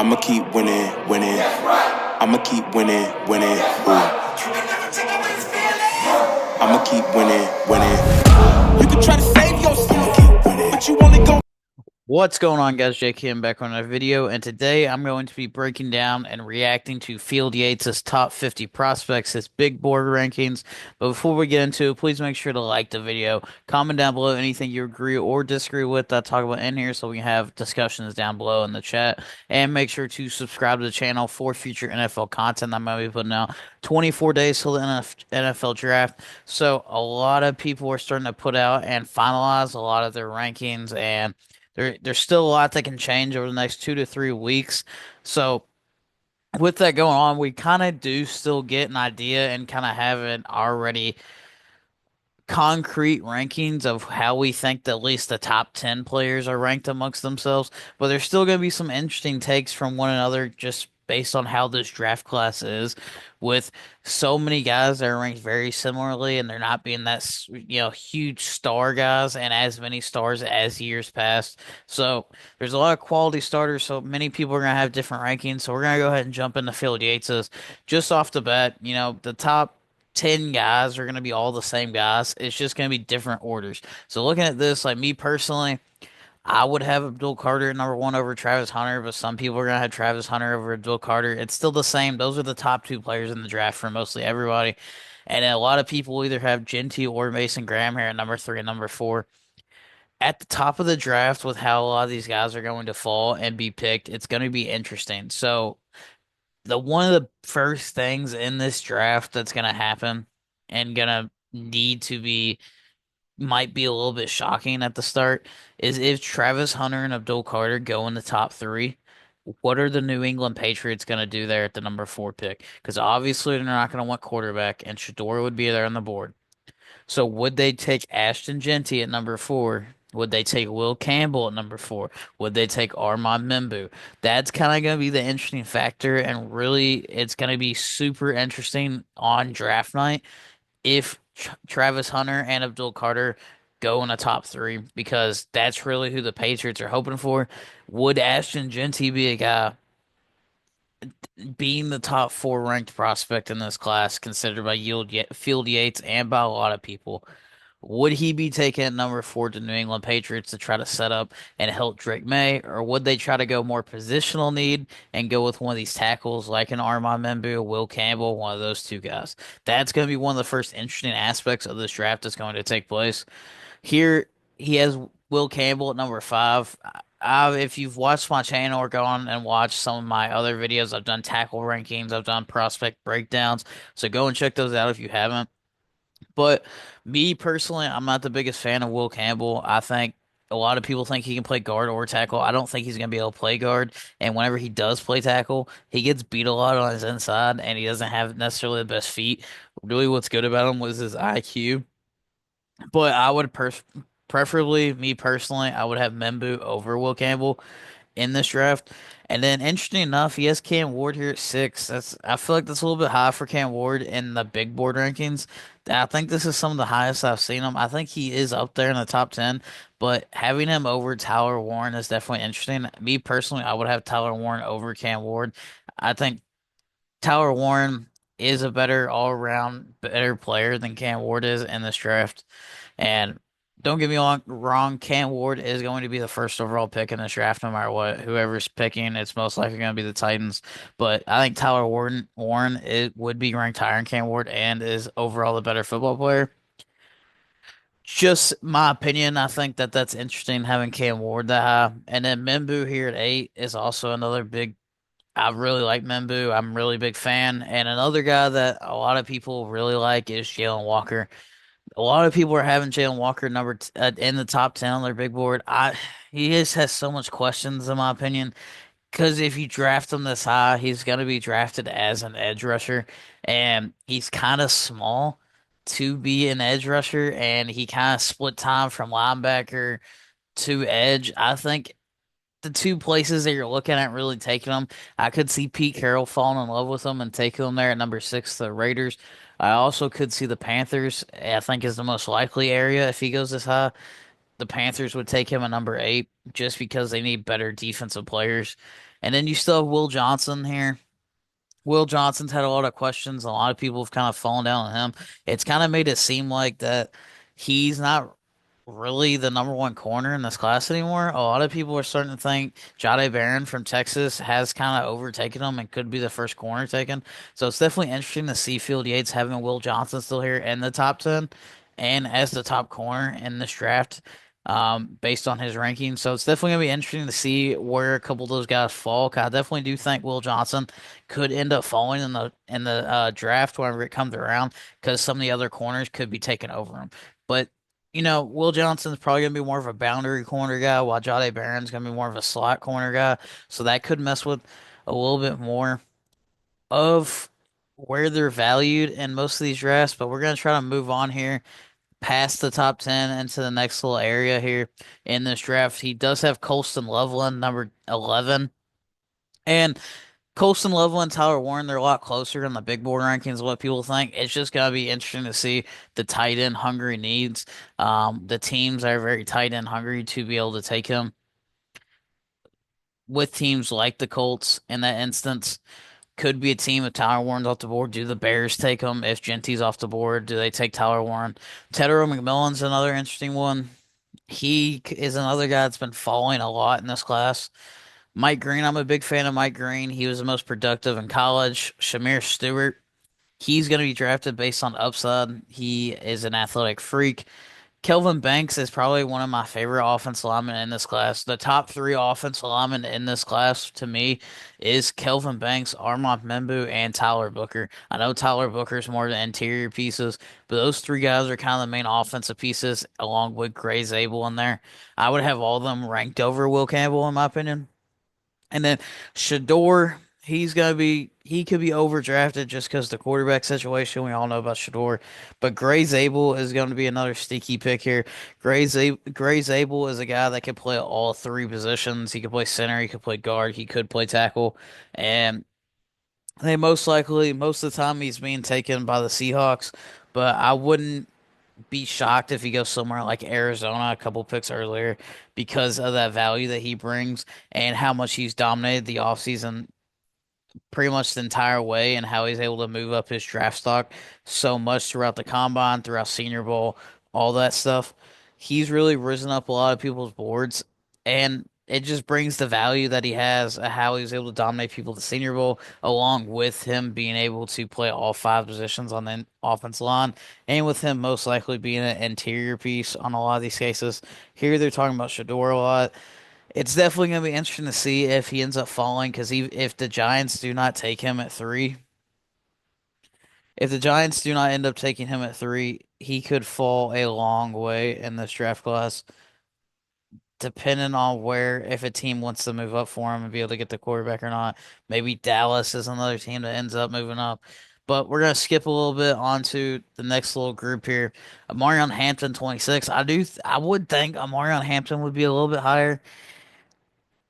I'ma keep winning, winning. I'ma keep winning, winning. I'ma keep winning, winning. You can try to save yourself, but you only go. What's going on, guys? Jake here, I'm back on another video, and today I'm going to be breaking down and reacting to Field Yates' top 50 prospects, his big board rankings. But before we get into it, please make sure to like the video, comment down below anything you agree or disagree with that I talk about in here, so we can have discussions down below in the chat. And make sure to subscribe to the channel for future NFL content I'm going to be putting out. 24 days till the NFL draft, so a lot of people are starting to put out and finalize a lot of their rankings and there's still a lot that can change over the next 2 to 3 weeks. So with that going on, we kind of do still get an idea and kind of have an already concrete rankings of how we think that at least the top 10 players are ranked amongst themselves. But there's still going to be some interesting takes from one another just based on how this draft class is, with so many guys that are ranked very similarly and they're not being that, huge star guys and as many stars as years past. So there's a lot of quality starters. So many people are going to have different rankings. So we're going to go ahead and jump into Phil Yates's just off the bat. The top 10 guys are going to be all the same guys. It's just going to be different orders. So looking at this, like me personally, I would have Abdul Carter at number one over Travis Hunter, but some people are going to have Travis Hunter over Abdul Carter. It's still the same. Those are the top two players in the draft for mostly everybody. And a lot of people will either have Genty or Mason Graham here at number three and number four. At the top of the draft, with how a lot of these guys are going to fall and be picked, it's going to be interesting. So the one of the first things in this draft that's gonna happen and gonna need to be might be a little bit shocking at the start is if Travis Hunter and Abdul Carter go in the top three. What are the New England Patriots going to do there at the number four pick? Because obviously they're not going to want quarterback, and Shador would be there on the board. So would they take Ashton Genty at number four? Would they take Will Campbell at number four? Would they take Armand Membu? That's kind of going to be the interesting factor, and really, it's going to be super interesting on draft night if Travis Hunter and Abdul Carter go in the top three, because that's really who the Patriots are hoping for. Would Ashton Genty be a guy being the top four ranked prospect in this class, considered by Field Yates and by a lot of people? Would he be taken at number four to New England Patriots to try to set up and help Drake May, or would they try to go more positional need and go with one of these tackles like an Armand Membu, Will Campbell, one of those two guys? That's going to be one of the first interesting aspects of this draft that's going to take place. Here, he has Will Campbell at number five. If you've watched my channel or gone and watched some of my other videos, I've done tackle rankings, I've done prospect breakdowns. So go and check those out if you haven't. But me personally, I'm not the biggest fan of Will Campbell. I think a lot of people think he can play guard or tackle. I don't think he's going to be able to play guard. And whenever he does play tackle, he gets beat a lot on his inside and he doesn't have necessarily the best feet. Really, what's good about him was his IQ. But I would preferably, me personally, I would have Membu over Will Campbell in this draft. And then, interesting enough, he has Cam Ward here at six. I feel like that's a little bit high for Cam Ward in the big board rankings. I think this is some of the highest I've seen him. I think he is up there in the top 10, but having him over Tyler Warren is definitely interesting. Me personally, I would have Tyler Warren over Cam Ward. I think Tyler Warren is a better all-around better player than Cam Ward is in this draft. And don't get me wrong, Cam Ward is going to be the first overall pick in this draft, no matter what. Whoever's picking, it's most likely going to be the Titans. But I think Warren it would be ranked higher than Cam Ward and is overall the better football player. Just my opinion. I think that that's interesting having Cam Ward that high. And then Membu here at eight is also another big. I really like Membu. I'm a really big fan. And another guy that a lot of people really like is Jalen Walker. A lot of people are having Jalen Walker in the top 10 on their big board. He just has so much questions in my opinion. Because if you draft him this high, he's going to be drafted as an edge rusher, and he's kind of small to be an edge rusher, and he kind of split time from linebacker to edge. I think the two places that you're looking at really taking him, I could see Pete Carroll falling in love with him and taking him there at number six, the Raiders. I also could see the Panthers, I think, is the most likely area if he goes this high. The Panthers would take him at number eight just because they need better defensive players. And then you still have Will Johnson here. Will Johnson's had a lot of questions. A lot of people have kind of fallen down on him. It's kind of made it seem like that he's not really the number one corner in this class anymore. A lot of people are starting to think Jahdae Barron from Texas has kind of overtaken him and could be the first corner taken. So it's definitely interesting to see Field Yates having Will Johnson still here in the top 10 and as the top corner in this draft. Based on his ranking. So it's definitely gonna be interesting to see where a couple of those guys fall. 'Cause I definitely do think Will Johnson could end up falling in the draft whenever it comes around because some of the other corners could be taken over him. But Will Johnson's probably gonna be more of a boundary corner guy, while Jahdae Barron's gonna be more of a slot corner guy. So that could mess with a little bit more of where they're valued in most of these drafts. But we're gonna try to move on here past the top 10 into the next little area here in this draft. He does have Colston Loveland, number 11. And Colston Loveland and Tyler Warren, they're a lot closer in the big board rankings, what people think. It's just going to be interesting to see the tight end hungry needs. The teams are very tight end hungry to be able to take him with teams like the Colts in that instance. Could be a team if Tyler Warren's off the board. Do the Bears take him? If Genty's off the board, do they take Tyler Warren? Tedero McMillan's another interesting one. Is another guy that's been falling a lot in this class. Mike Green, I'm a big fan of Mike Green. He was the most productive in college. Shamir Stewart, he's going to be drafted based on upside. He is an athletic freak. Kelvin Banks is probably one of my favorite offensive linemen in this class. The top three offensive linemen in this class to me is Kelvin Banks, Armand Membu, and Tyler Booker. I know Tyler Booker's more the interior pieces, but those three guys are kind of the main offensive pieces, along with Gray Zabel in there. I would have all of them ranked over Will Campbell, in my opinion. And then Shador, he could be overdrafted just because the quarterback situation. We all know about Shador. But Gray Zabel is going to be another sneaky pick here. Gray Zabel is a guy that can play all three positions. He could play center, he could play guard, he could play tackle. And they most likely, most of the time, he's being taken by the Seahawks. But I wouldn't be shocked if he goes somewhere like Arizona a couple picks earlier because of that value that he brings and how much he's dominated the offseason pretty much the entire way and how he's able to move up his draft stock so much throughout the combine, throughout Senior Bowl, all that stuff. He's really risen up a lot of people's boards, and it just brings the value that he has, how he's able to dominate people at the Senior Bowl, along with him being able to play all five positions on the offensive line, and with him most likely being an interior piece on a lot of these cases. Here they're talking about Shador a lot. It's definitely going to be interesting to see if he ends up falling because if the Giants do not take him at three, if the Giants do not end up taking him at three, he could fall a long way in this draft class, depending on where, if a team wants to move up for him and be able to get the quarterback or not. Maybe Dallas is another team that ends up moving up. But we're gonna skip a little bit onto the next little group here. Amarion Hampton, 26. I would think Amarion Hampton would be a little bit higher.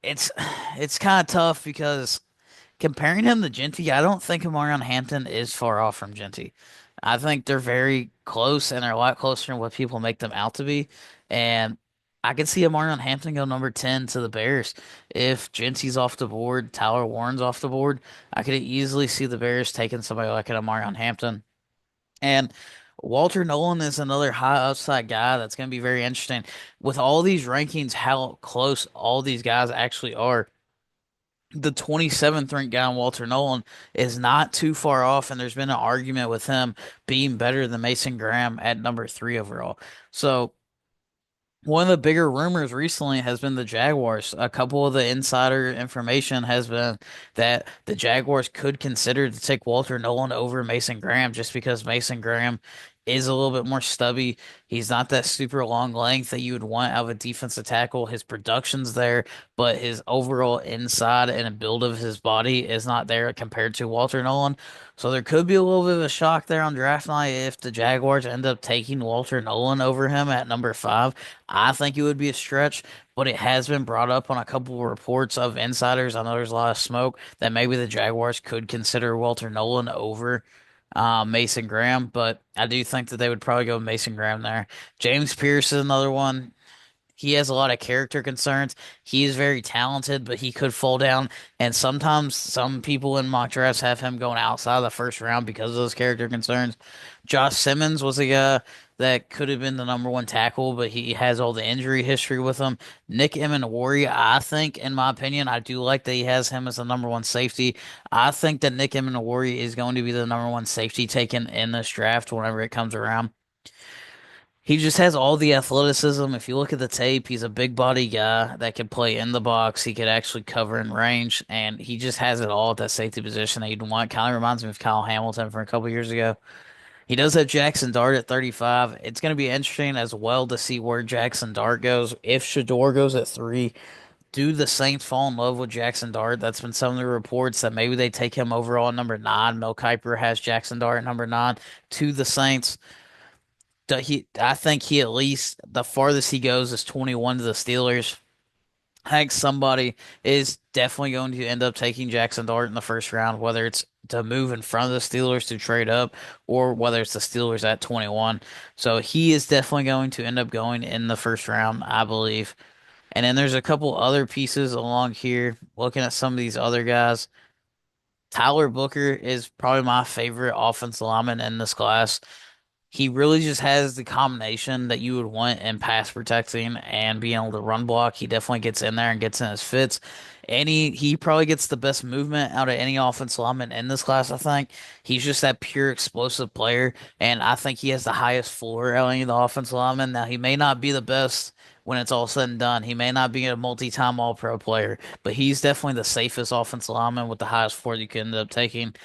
It's it's kind of tough because comparing him to Genty, I don't think Omarion Hampton is far off from Genty. I think they're very close and they're a lot closer than what people make them out to be. And I can see Omarion Hampton go number 10 to the Bears. If Genty's off the board, Tyler Warren's off the board, I could easily see the Bears taking somebody like an Omarion Hampton. And Walter Nolan is another high upside guy that's going to be very interesting. With all these rankings, how close all these guys actually are, the 27th ranked guy, Walter Nolan, is not too far off, and there's been an argument with him being better than Mason Graham at number three overall. So one of the bigger rumors recently has been the Jaguars. A couple of the insider information has been that the Jaguars could consider to take Walter Nolan over Mason Graham just because Mason Graham is a little bit more stubby. He's not that super long length that you would want out of a defensive tackle. His production's there, but his overall inside and build of his body is not there compared to Walter Nolan. So there could be a little bit of a shock there on draft night if the Jaguars end up taking Walter Nolan over him at number five. I think it would be a stretch, but it has been brought up on a couple of reports of insiders. I know there's a lot of smoke that maybe the Jaguars could consider Walter Nolan over Mason Graham, but I do think that they would probably go with Mason Graham there. James Pierce is another one. he has a lot of character concerns. He is very talented, but he could fall down. And sometimes some people in mock drafts have him going outside of the first round because of those character concerns. Josh Simmons was a guy that could have been the number one tackle, but he has all the injury history with him. Nick Emenwari, I think, in my opinion, I do like that he has him as the number one safety. I think that Nick Emenwari is going to be the number one safety taken in this draft whenever it comes around. He just has all the athleticism. If you look at the tape, he's a big body guy that can play in the box. He could actually cover in range, and he just has it all at that safety position that you'd want. Kind of reminds me of Kyle Hamilton from a couple years ago. He does have Jackson Dart at 35. It's going to be interesting as well to see where Jackson Dart goes. If Shador goes at 3, do the Saints fall in love with Jackson Dart? That's been some of the reports that maybe they take him overall at number 9. Mel Kiper has Jackson Dart at number 9 to the Saints. I think he at least the farthest he goes is 21 to the Steelers. I think somebody is definitely going to end up taking Jackson Dart in the first round, whether it's to move in front of the Steelers to trade up or whether it's the Steelers at 21. So he is definitely going to end up going in the first round, I believe. And then there's a couple other pieces along here. Looking at some of these other guys, Tyler Booker is probably my favorite offensive lineman in this class. He really just has the combination that you would want in pass protecting and being able to run block. He definitely gets in there and gets in his fits. And he probably gets the best movement out of any offensive lineman in this class, I think. He's just that pure explosive player. And I think he has the highest floor out of any of the offensive linemen. Now, he may not be the best when it's all said and done. He may not be a multi-time all-pro player, but he's definitely the safest offensive lineman with the highest floor you can end up taking.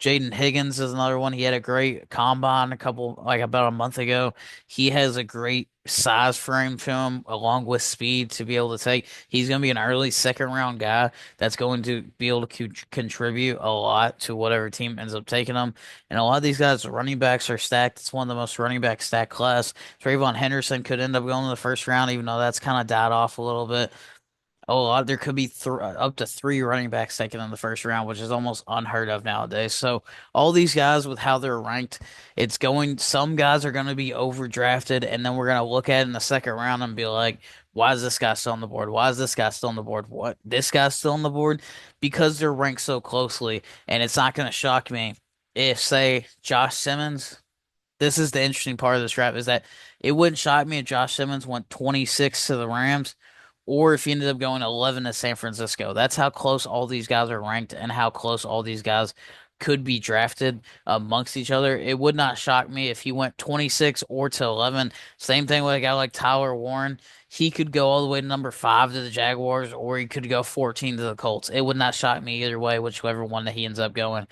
Jaden Higgins is another one. He had a great combine about a month ago. He has a great size frame to him along with speed to be able to take. He's going to be an early second round guy that's going to be able to contribute a lot to whatever team ends up taking him. And a lot of these guys, running backs are stacked. It's one of the most running back stacked class. Trayvon Henderson could end up going in the first round, even though that's kind of died off a little bit. Oh, there could be up to 3 running backs taken in the first round, which is almost unheard of nowadays. So all these guys with how they're ranked, some guys are going to be overdrafted, and then we're going to look at it in the second round and be like, why is this guy still on the board? Why is this guy still on the board? What? This guy's still on the board? Because they're ranked so closely, and it's not going to shock me if, say, Josh Simmons. This is the interesting part of this draft is that it wouldn't shock me if Josh Simmons went 26 to the Rams or if he ended up going 11 to San Francisco. That's how close all these guys are ranked and how close all these guys could be drafted amongst each other. It would not shock me if he went 26 or to 11. Same thing with a guy like Tyler Warren. He could go all the way to number 5 to the Jaguars, or he could go 14 to the Colts. It would not shock me either way, whichever one that he ends up going.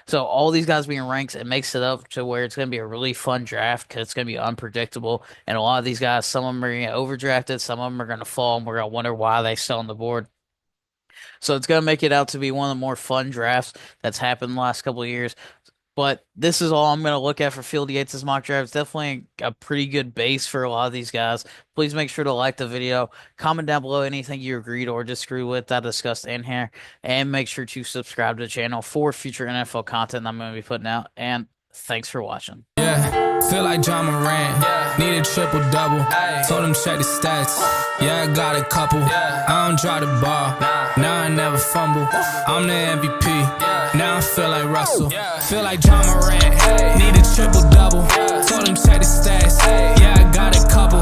So all these guys being ranked, it makes it up to where it's going to be a really fun draft because it's going to be unpredictable. And a lot of these guys, some of them are going to get overdrafted, some of them are going to fall, and we're going to wonder why they still on the board. So it's going to make it out to be one of the more fun drafts that's happened in the last couple of years. But this is all I'm going to look at for Field Yates' mock draft. It's definitely a pretty good base for a lot of these guys. Please make sure to like the video. Comment down below anything you agreed or disagree with that I discussed in here. And make sure to subscribe to the channel for future NFL content I'm going to be putting out. And thanks for watching. Yeah, feel like John Moran. Need a triple-double. Told him check the stats. Yeah, I got a couple. I don't drop the ball. Now I never fumble. I'm the MVP. Now I feel like Russell. Feel like John Moran. Need a triple-double. Told him check the stats. Yeah, I got a couple.